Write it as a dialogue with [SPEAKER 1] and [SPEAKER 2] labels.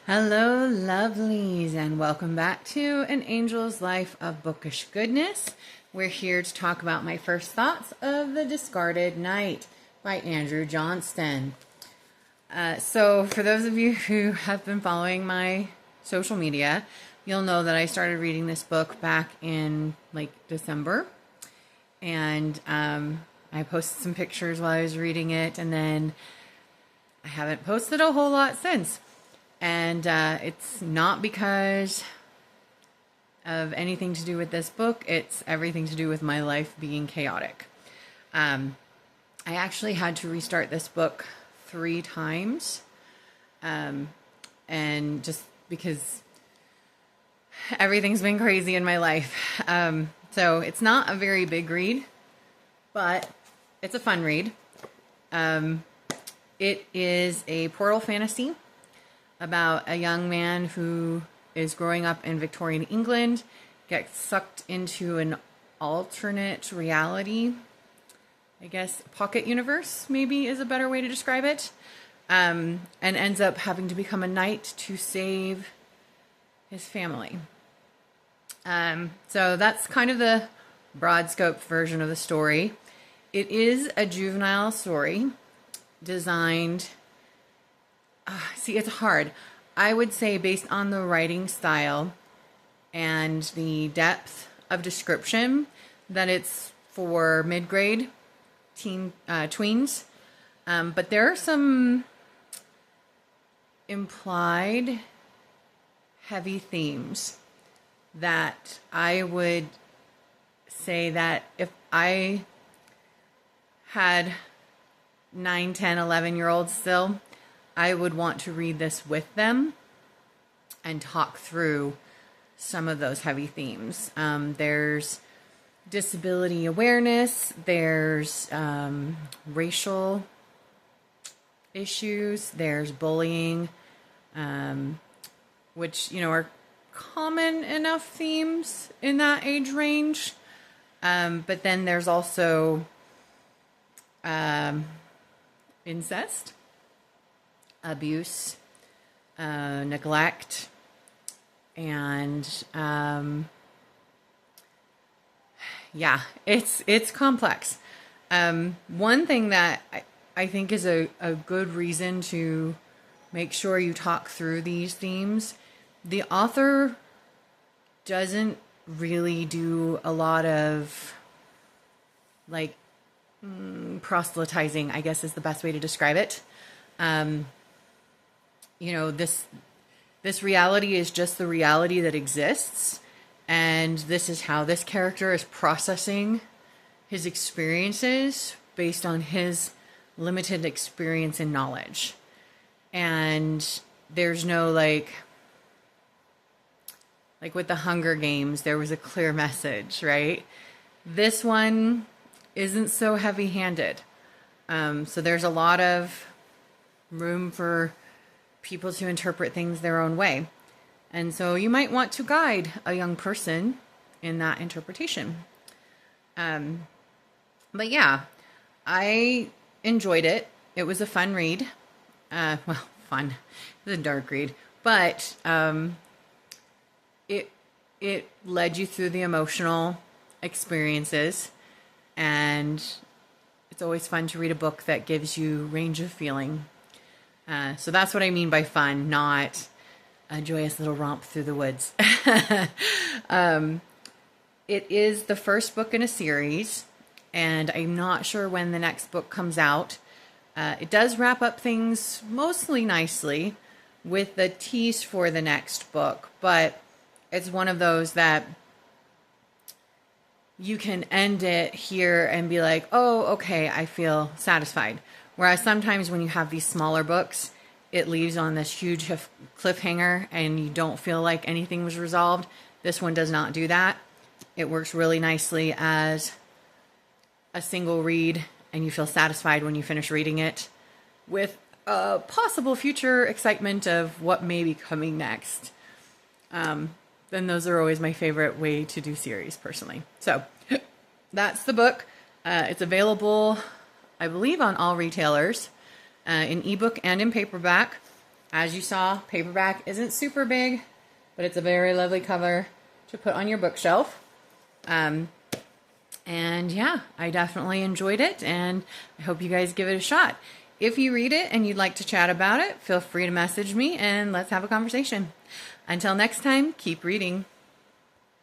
[SPEAKER 1] Hello, lovelies, and welcome back to An Angel's Life of Bookish Goodness. We're here to talk about my first thoughts of The Discarded Knight by Andrew Johnston. So for those of you who have been following my social media, you'll know that I started reading this book back in December. And I posted some pictures while I was reading it, and then I haven't posted a whole lot since. And it's not because of anything to do with this book. It's everything to do with my life being chaotic. I actually had to restart this book 3 times. And just because everything's been crazy in my life. So it's not a very big read, but it's a fun read. It is a portal fantasy about a young man who is growing up in Victorian England, gets sucked into an alternate reality, I guess pocket universe maybe is a better way to describe it, and ends up having to become a knight to save his family. So that's kind of the broad scope version of the story. It is a juvenile story designed... See, it's hard. I would say based on the writing style and the depth of description that it's for mid-grade tweens. But there are some implied heavy themes that I would say that if I had 9, 10, 11-year-olds still, I would want to read this with them and talk through some of those heavy themes. There's disability awareness, there's racial issues, there's bullying, which, are common enough themes in that age range. But then there's also incest, abuse, neglect, and it's complex. One thing that I think is a good reason to make sure you talk through these themes, the author doesn't really do a lot of proselytizing, I guess is the best way to describe it. This reality is just the reality that exists, and this is how this character is processing his experiences based on his limited experience and knowledge. And there's no like with the Hunger Games, there was a clear message, right? This one isn't so heavy-handed. So there's a lot of room for people to interpret things their own way. And so you might want to guide a young person in that interpretation. But yeah, I enjoyed it. It was a fun read. Fun. It was a dark read. But it led you through the emotional experiences. And it's always fun to read a book that gives you range of feeling. So that's what I mean by fun, not a joyous little romp through the woods. It is the first book in a series, and I'm not sure when the next book comes out. It does wrap up things mostly nicely with the tease for the next book, but it's one of those that you can end it here and be like, oh, okay, I feel satisfied. Whereas sometimes when you have these smaller books, it leaves on this huge cliffhanger and you don't feel like anything was resolved. This one does not do that. It works really nicely as a single read, and you feel satisfied when you finish reading it with a possible future excitement of what may be coming next. Then those are always my favorite way to do series, personally. So that's the book. It's available, I believe, on all retailers, in ebook and in paperback. As you saw, paperback isn't super big, but it's a very lovely cover to put on your bookshelf. And yeah, I definitely enjoyed it, and I hope you guys give it a shot. If you read it and you'd like to chat about it, feel free to message me and let's have a conversation. Until next time, keep reading.